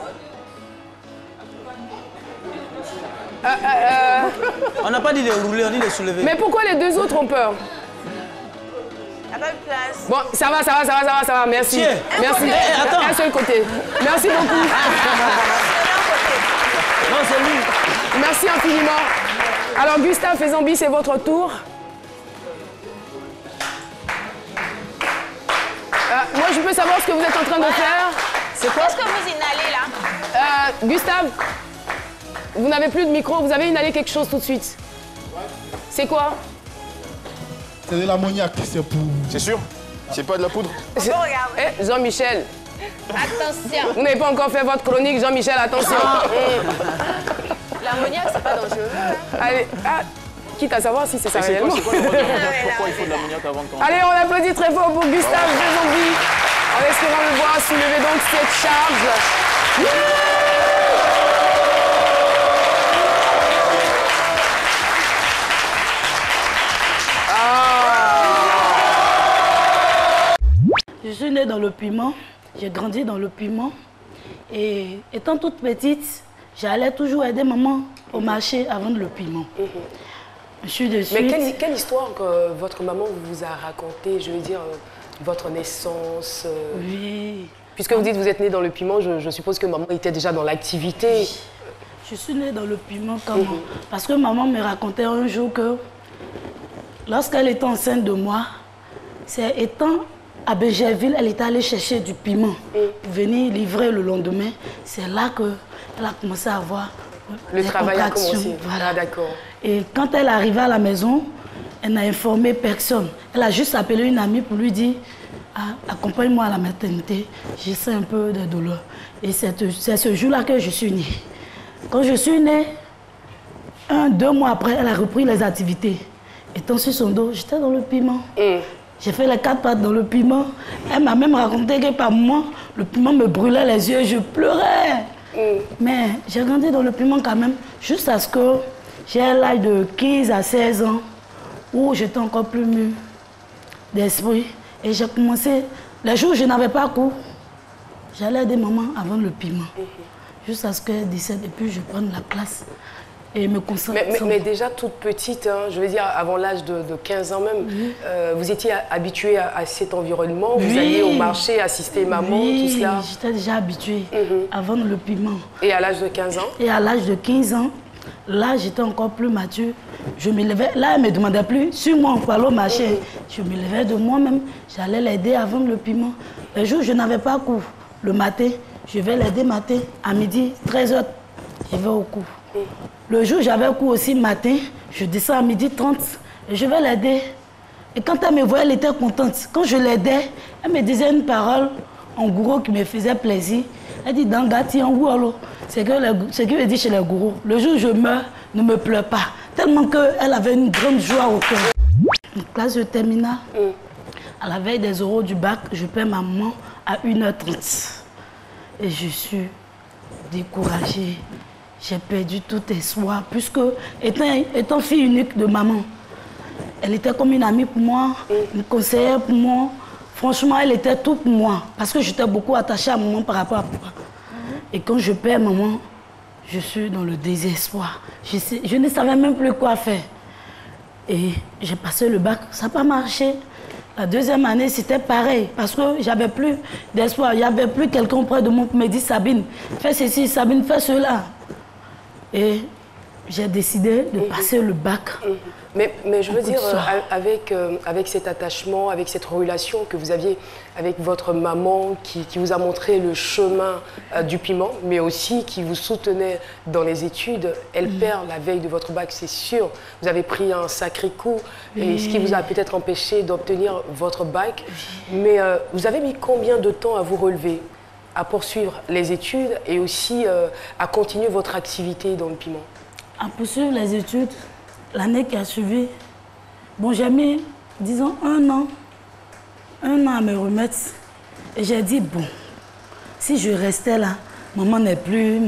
On n'a pas dit de rouler, on dit de soulever. Mais pourquoi les 2 autres ont peur? Il n'y a pas de place. Bon, ça va, merci. Tiens, merci. Attends. Un seul côté. Merci beaucoup. Non, c'est lui. Merci infiniment. Alors, Gustave Fezambi, c'est votre tour. Moi, je peux savoir ce que vous êtes en train de faire. C'est quoi? Qu'est-ce que vous inhalez là? Gustave, vous n'avez plus de micro, vous avez inhalé quelque chose tout de suite. C'est quoi? C'est de l'ammoniac, c'est pour... C'est sûr? C'est pas de la poudre? Jean-Michel. Attention. Vous n'avez pas encore fait votre chronique, Jean-Michel, attention. L'ammoniac, c'est pas dangereux. Allez, quitte à savoir si c'est ça réellement. Pourquoi il faut de l'ammoniac avant de commencer? Allez, on applaudit très fort pour Gustave Fezambi, en espérant le voir soulever donc cette charge. Je suis née dans le piment, j'ai grandi dans le piment. Et étant toute petite, j'allais toujours aider maman au marché à vendre le piment. Je suis de suite... Mais quelle histoire que votre maman vous a racontée, je veux dire, votre naissance Oui. Puisque vous dites que vous êtes née dans le piment, je suppose que maman était déjà dans l'activité. Oui. Je suis née dans le piment parce que maman me racontait un jour que lorsqu'elle était enceinte de moi, c'est étant à Bégerville, elle était allée chercher du piment pour venir livrer le lendemain. C'est là qu'elle a commencé à avoir le travail a contractions. commencé. Voilà, d'accord. Et quand elle est arrivée à la maison, elle n'a informé personne. Elle a juste appelé une amie pour lui dire accompagne-moi à la maternité, j'ai un peu de douleur. Et c'est ce jour-là que je suis née. Quand je suis née, 2 mois après, elle a repris les activités. Étant sur son dos, j'étais dans le piment. J'ai fait les 4 pattes dans le piment. Elle m'a même raconté que par moment, le piment me brûlait les yeux et je pleurais. Mais j'ai grandi dans le piment quand même, jusqu'à ce que j'ai l'âge de 15 à 16 ans, où j'étais encore plus mûre d'esprit. Et j'ai commencé, les jours où je n'avais pas cours, j'allais aider maman à vendre le piment. Jusqu'à ce qu'elle décède et puis je prenne la place et me concentrer. Mais déjà toute petite, hein, je veux dire avant l'âge de 15 ans même, vous étiez habituée à cet environnement, vous alliez au marché assister maman, tout cela? Oui, j'étais déjà habituée à vendre le piment. Et à l'âge de 15 ans? Et à l'âge de 15 ans, là j'étais encore plus mature. Je me levais, là elle ne me demandait plus, suis-moi, on peut aller au marché. Je me levais de moi-même, j'allais l'aider à vendre le piment. Les jours où je n'avais pas cours, le matin, je vais l'aider matin, à midi, 13h, je vais au cours. Le jour où j'avais cours aussi matin, je descends à midi 30 et je vais l'aider. Et quand elle me voyait, elle était contente. Quand je l'aidais, elle me disait une parole en gourou qui me faisait plaisir. Elle dit dans Gati, en Goualo. C'est ce qu'il dit chez les gourous. Le jour où je meurs, ne me pleure pas. Tellement qu'elle avait une grande joie au cœur. Une classe de terminale. À la veille des oraux du bac, je perds ma maman à 1h30. Et je suis découragée. J'ai perdu tout espoir. Puisque, étant fille unique de maman, elle était comme une amie pour moi, une conseillère pour moi. Franchement, elle était tout pour moi. Parce que j'étais beaucoup attachée à maman par rapport à papa. Et quand je perds maman, je suis dans le désespoir. Je ne savais même plus quoi faire. Et j'ai passé le bac, ça n'a pas marché. La deuxième année, c'était pareil. Parce que j'avais plus d'espoir. Il n'y avait plus quelqu'un près de moi qui me dit Sabine, fais ceci, Sabine, fais cela. Et j'ai décidé de passer le bac. Mais je veux dire, avec cet attachement, avec cette relation que vous aviez avec votre maman qui vous a montré le chemin du piment, mais aussi qui vous soutenait dans les études, elle perd la veille de votre bac, c'est sûr. Vous avez pris un sacré coup, et ce qui vous a peut-être empêché d'obtenir votre bac. Mais vous avez mis combien de temps à vous relever, à poursuivre les études et aussi à continuer votre activité dans le piment? À poursuivre les études, l'année qui a suivi, bon, j'ai mis, disons, un an à me remettre. Et j'ai dit, bon, si je restais là, maman n'est plus,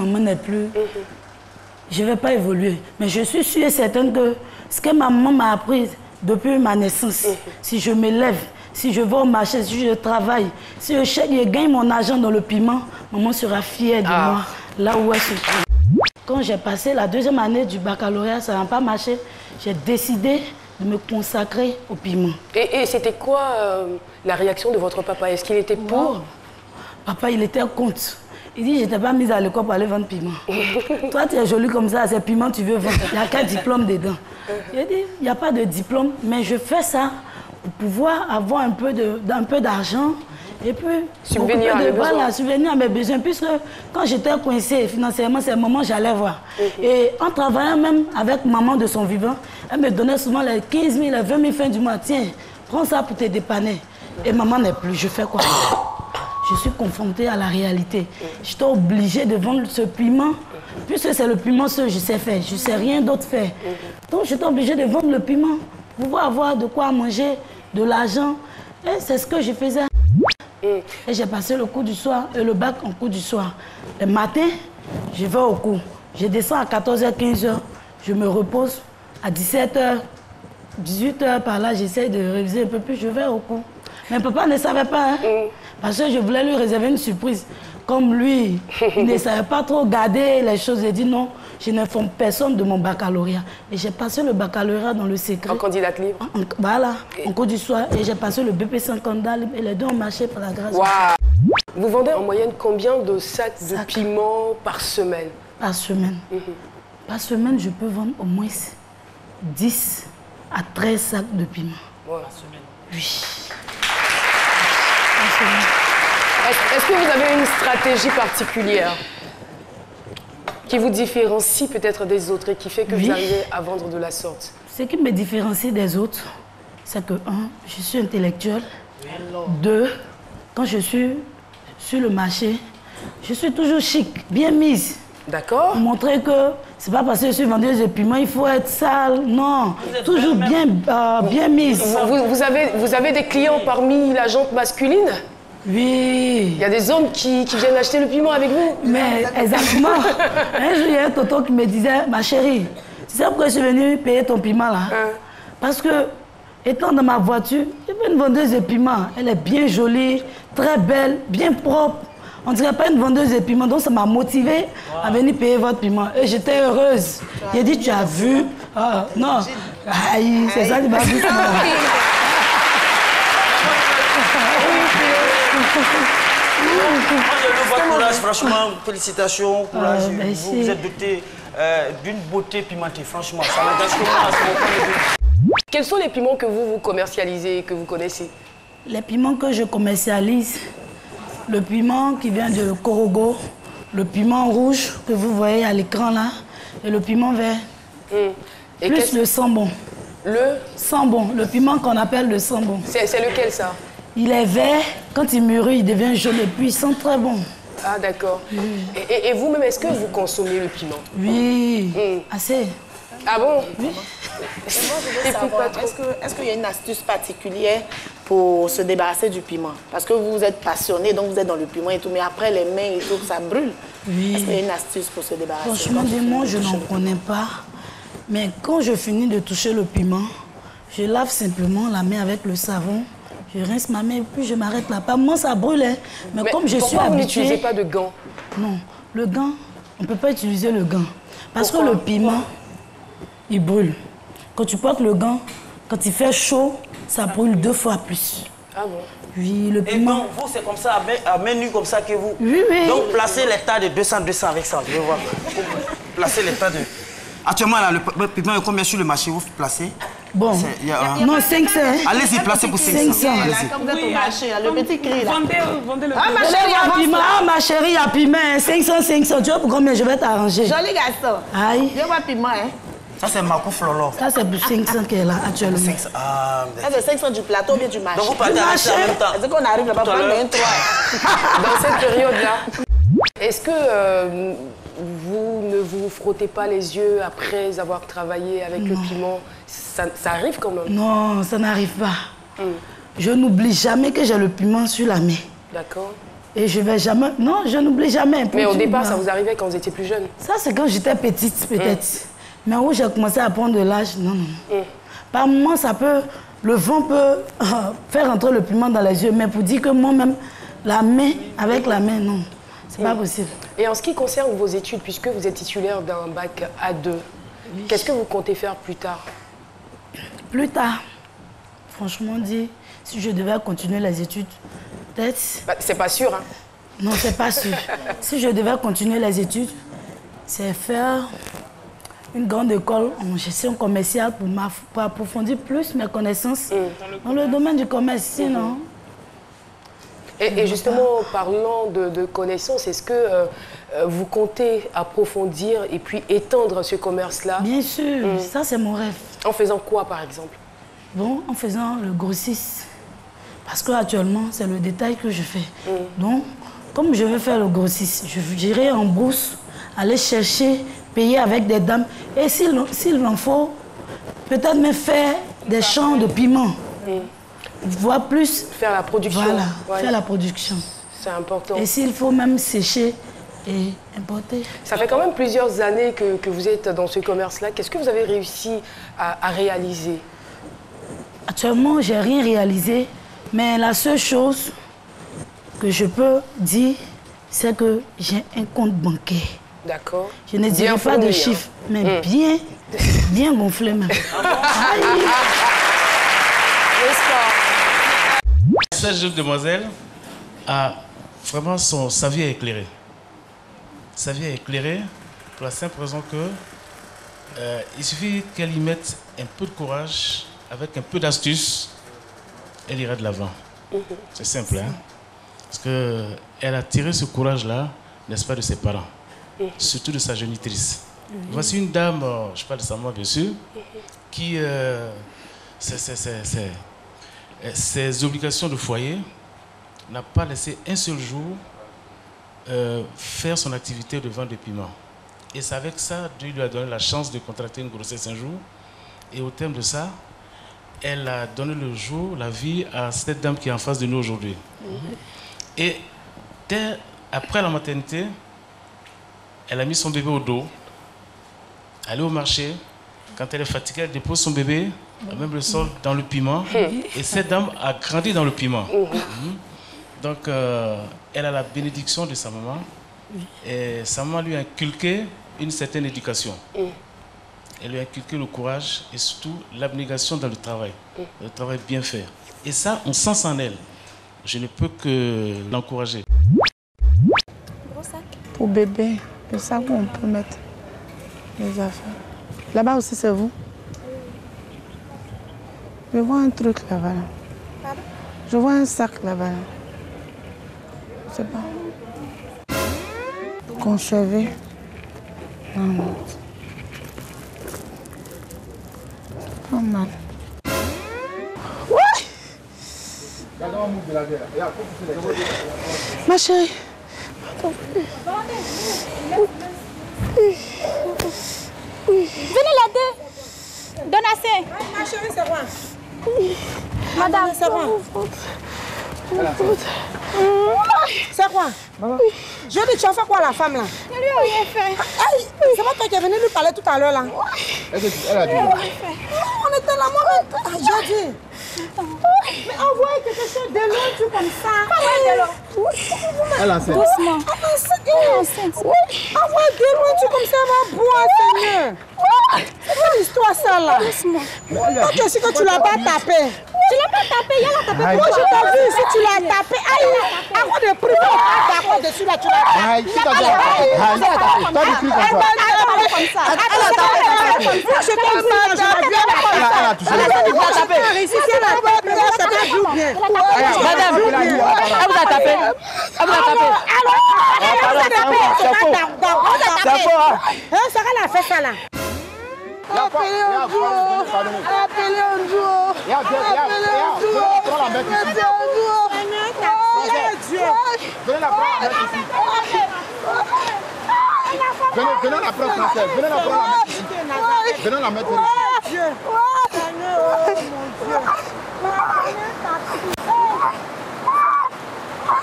je ne vais pas évoluer. Mais je suis sûre et certaine que ce que ma maman m'a appris depuis ma naissance, si je me lève, si je vais au marché, si je travaille, si je gagne mon argent dans le piment, maman sera fière de moi, là où elle se trouve. Quand j'ai passé la deuxième année du baccalauréat, ça n'a pas marché. J'ai décidé de me consacrer au piment. Et c'était quoi la réaction de votre papa? Est-ce qu'il était pour? Papa, il était contre. Il dit, je n'étais pas mise à l'école pour aller vendre piment. Toi, tu es jolie comme ça, c'est piment, tu veux vendre. Il n'y a qu'un diplôme dedans. Il dit, il n'y a pas de diplôme, mais je fais ça pour pouvoir avoir un peu d'argent. Et puis, subvenir à mes besoins. Puisque quand j'étais coincée financièrement, c'est le moment où j'allais voir. Et en travaillant même avec maman de son vivant, elle me donnait souvent les 15 000, les 20 000 fins du mois. Tiens, prends ça pour te dépanner. Et maman n'est plus. Je fais quoi? Je suis confrontée à la réalité. J'étais obligée de vendre ce piment. Puisque c'est le piment seul que je sais faire. Je ne sais rien d'autre faire. Donc, j'étais obligée de vendre le piment pour pouvoir avoir de quoi manger, de l'argent. Et c'est ce que je faisais. Et j'ai passé le cours du soir et le bac en cours du soir. Le matin, je vais au cours. Je descends à 14h, 15h. Je me repose à 17h, 18h par là. J'essaie de réviser un peu plus. Je vais au cours. Mais papa ne savait pas. Hein, parce que je voulais lui réserver une surprise. Comme lui, il ne savait pas trop garder les choses. J'ai dit non, je n'informe personne de mon baccalauréat. Et j'ai passé le baccalauréat dans le secret. En candidate libre? Voilà, en cours du soir. Et j'ai passé le BP 50 libre. Et les deux ont marché par la grâce. Wow. Vous vendez en moyenne combien de sacs de piment par semaine? Par semaine. Par semaine, je peux vendre au moins 10 à 13 sacs de piment. Par semaine? Oui. Est-ce que vous avez une stratégie particulière qui vous différencie peut-être des autres et qui fait que vous arrivez à vendre de la sorte? Ce qui me différencie des autres, c'est que, 1, je suis intellectuelle. 2, quand je suis sur le marché, je suis toujours chic, bien mise. D'accord. Pour montrer que c'est pas parce que je suis vendeuse de piment, il faut être sale. Non, toujours bien mise. Vous avez des clients parmi la gente masculine? Oui. Il y a des hommes qui viennent acheter le piment avec vous? Mais exactement. Un jour, il y a un tonton qui me disait, ma chérie, tu sais pourquoi je suis venue payer ton piment là? Parce que, étant dans ma voiture, il y avait une vendeuse de piment. Elle est bien jolie, très belle, bien propre. On ne dirait pas une vendeuse de piment. Donc ça m'a motivée à venir payer votre piment. Et j'étais heureuse. J'ai dit, tu as vu? Non. Aïe, c'est ça qui m'a dit. Courage, franchement, félicitations, courage. Merci. Vous êtes doté d'une beauté pimentée, franchement. Ça m'engage comment? Quels sont les piments que vous commercialisez, que vous connaissez? Les piments que je commercialise, le piment qui vient de Korogo, le piment rouge que vous voyez à l'écran là, et le piment vert. Et plus le sambon. Le sambon, le piment qu'on appelle le sambon. C'est lequel ça? Il est vert, quand il mûrit, il devient jaune et puis il sent très bon. Ah, d'accord. Et vous-même, est-ce que vous consommez le piment? Oui, assez. Ah bon? Oui. Moi, je veux savoir, est-ce qu'il y a une astuce particulière pour se débarrasser du piment? Parce que vous êtes passionné, donc vous êtes dans le piment et tout, mais après les mains et tout, ça brûle. Oui. Est-ce qu'il y a une astuce pour se débarrasser? Franchement, moi, je n'en connais pas. Mais quand je finis de toucher le piment, je lave simplement la main avec le savon. Je rince ma main et puis je m'arrête là. Pas moi, ça brûle. Hein. Mais comme je suis pourquoi vous habituée... n'utilisez pas de gants? Non, le gant, on ne peut pas utiliser le gant. Parce que le piment, il brûle. Quand tu portes le gant, quand il fait chaud, ça brûle 2 fois plus. Ah bon? Oui, le piment... Et donc, vous, c'est comme ça, à main nue comme ça que vous... Oui, oui. Donc, placez les tas de 200 avec ça, je vais voir. Placez les tas de... Actuellement, là, le piment est combien sur le marché, vous placez? Bon, non, 500. Allez-y, placez pour 500. Quand vous êtes au marché, le petit cri là. Vendez le piment. Ah, ma chérie, il y a piment. 500, 500. Tu vois pour combien je vais t'arranger? Joli garçon. Aïe. Je vois piment, hein. Ça, c'est Marco Flolo. Ça, c'est pour 500 qu'elle est là, actuellement. 500. Ah, ça, c'est 500 du plateau ou bien du marché? Donc, vous partez en même temps. Est-ce qu'on arrive là-bas pour prendre 23? Dans cette période-là, est-ce que vous ne vous frottez pas les yeux après avoir travaillé avec le piment? Ça arrive quand même? Non, ça n'arrive pas. Je n'oublie jamais que j'ai le piment sur la main. D'accord. Et je vais jamais... Non, je n'oublie jamais. Mais au départ, ça vous arrivait quand vous étiez plus jeune? Ça, c'est quand j'étais petite, peut-être. Mais où j'ai commencé à prendre de l'âge, non, non. Par moment, ça peut... Le vent peut faire entrer le piment dans les yeux. Mais pour dire que moi-même, la main, avec la main, non. C'est pas possible. Et en ce qui concerne vos études, puisque vous êtes titulaire d'un bac A2, qu'est-ce que vous comptez faire plus tard? Plus tard, franchement dit, si je devais continuer les études, peut-être... Bah, c'est pas sûr, hein? Non, c'est pas sûr. Si je devais continuer les études, c'est faire une grande école en gestion commerciale pour approfondir plus mes connaissances dans le domaine du commerce, sinon... Et justement, parlant de connaissances, est-ce que vous comptez approfondir et puis étendre ce commerce-là? Bien sûr, ça c'est mon rêve. En faisant quoi, par exemple? Bon, en faisant le grossiste. Parce qu'actuellement, c'est le détail que je fais. Donc, comme je veux faire le grossiste, j'irai en bourse, aller chercher, payer avec des dames. Et s'il en faut, peut-être même faire des champs de piment. Voire plus... Faire la production. Voilà, faire la production. C'est important. Et s'il faut même sécher et importer. Ça fait quand même plusieurs années que vous êtes dans ce commerce-là. Qu'est-ce que vous avez réussi à réaliser? Actuellement, je n'ai rien réalisé. Mais la seule chose que je peux dire, c'est que j'ai un compte bancaire. D'accord. Je ne dirai pas de chiffres, mais bien gonflé même. Cette jeune demoiselle a vraiment sa vie est éclairée. Sa vie est éclairée pour la simple raison que il suffit qu'elle y mette un peu de courage, avec un peu d'astuce, elle ira de l'avant. C'est simple, hein? Parce qu'elle a tiré ce courage-là, n'est-ce pas, de ses parents, surtout de sa génitrice. Voici une dame, je parle de sa mère bien sûr, qui... ses obligations de foyer, n'a pas laissé un seul jour faire son activité de vente de piment. Et c'est avec ça, Dieu lui a donné la chance de contracter une grossesse un jour. Et au terme de ça, elle a donné le jour, la vie à cette dame qui est en face de nous aujourd'hui. Et après la maternité, elle a mis son bébé au dos, elle est au marché. Quand elle est fatiguée, elle dépose son bébé, même le sol, dans le piment. Et cette dame a grandi dans le piment. Donc, elle a la bénédiction de sa maman. Et sa maman lui a inculqué une certaine éducation. Elle lui a inculqué le courage et surtout l'abnégation dans le travail bien fait. Et ça, on sent en elle. Je ne peux que l'encourager. Pour bébé, le sac où on peut mettre les affaires. Là-bas aussi, c'est vous? Je vois un truc là-bas. Je vois un sac là-bas. Je sais pas. Conservé. Non. Pas mal. Ouais! Ma chérie, Venez l'aider. Donne assez. Ma chérie, c'est quoi? Madame, c'est quoi? C'est quoi? Je dis, tu as fait quoi la femme là? Je lui ai rien fait. C'est pas toi qui es venu lui parler tout à l'heure là? Elle a dit. On était là, moi. J'ai dit. Mais envoyez quelque chose de loin, tout comme ça. Elle a enceinte. Doucement. Envoyez de loin, tout comme ça, ma boire, Seigneur. C'est quoi l'histoire ça là? Doucement. Toi aussi que tu l'as pas tapé. Tu l'as pas tapé, il y a la tapé. Moi je t'ai vu ici, tu l'as tapé. Aïe, avant de prier, d'accord dessus là, tu l'as tapé. Aïe, qui t'a dit? Aïe, toi tu cries comme ça. Elle a tapé comme ça. Je t'ai vu, je l'ai bien comme ça. Elle a touché. Elle a tapé. Ici, elle a tapé. Madame, elle vous a tapé. Elle vous a tapé. C'est faux. Sarah a fait ça là. Appelez un duo. Appelez un duo. Appelez un duo. Mettez un duo. Venez la prendre ici. Venez la prendre française. Venez la prendre la mettre ici. Venez la mettre ici. Dieu. Seigneur, oh mon Dieu.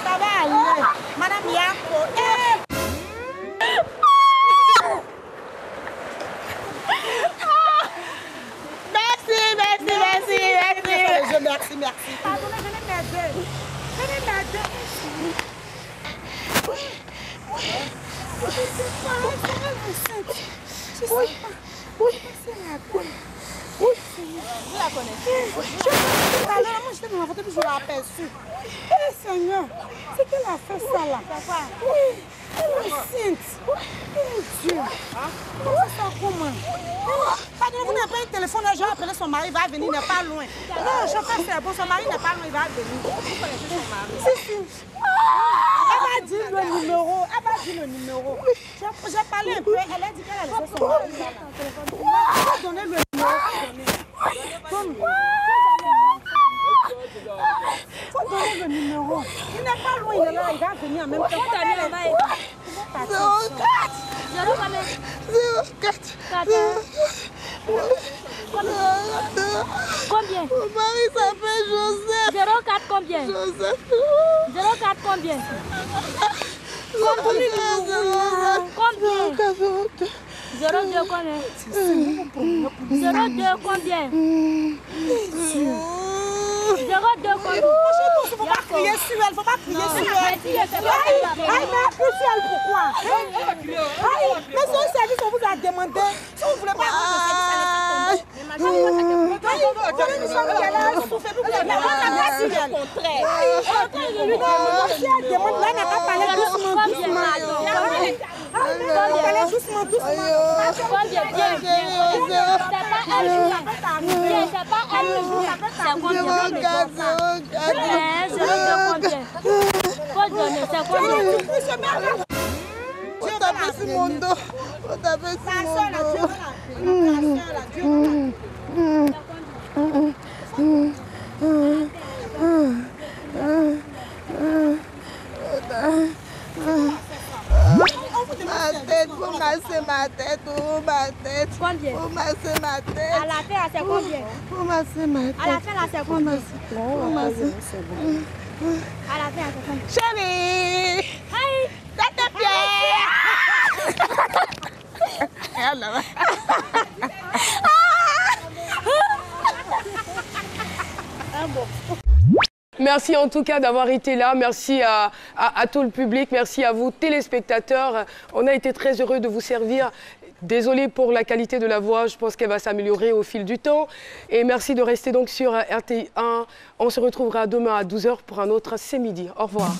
Ça va aller. Madame Yako. Merci. Pardonnez, venez m'aider. Venez m'aider. Oui. Oui. Vous la connaissez? Alors, moi, j'étais dans la photo puis je l'ai aperçue. Eh, Seigneur, c'est qu'elle a fait ça là. Oui. Elle est enceinte. Oh Dieu. Comment ça, comment? Pardonnez, vous n'avez pas un téléphone, j'ai appelé son mari, il va venir, il n'est pas loin. Non, je pense que c'est bon, son mari n'est pas loin, il va venir. Vous connaissez son mari? Si. Elle m'a dit le numéro. J'ai parlé un peu, elle a dit qu'elle a laissé son mari. Elle m'a donné le numéro. Faut donner le numéro. Il n'est pas loin, il est là, il va venir en même temps. 04. Combien? Mon mari s'appelle Joseph. 04 combien? Joseph. 04 combien? Combien? 02 combien? 02 combien? 02 combien? Il ne faut pas crier sur elle, il ne faut pas crier sur elle. Pourquoi? Mais son service, on vous a demandé. Si vous ne voulez pas avoir de service, allez ma tête. Combien? Faut masser ma tête. À la fin, c'est combien? Faut masser ma tête. À la fin, c'est combien? À la fin, c'est combien? Chérie! Hi! Tête de pierre! Merci en tout cas d'avoir été là. Merci à tout le public. Merci à vous, téléspectateurs. On a été très heureux de vous servir. Désolé pour la qualité de la voix. Je pense qu'elle va s'améliorer au fil du temps. Et merci de rester donc sur RTI 1. On se retrouvera demain à 12h pour un autre C'est Midi. Au revoir.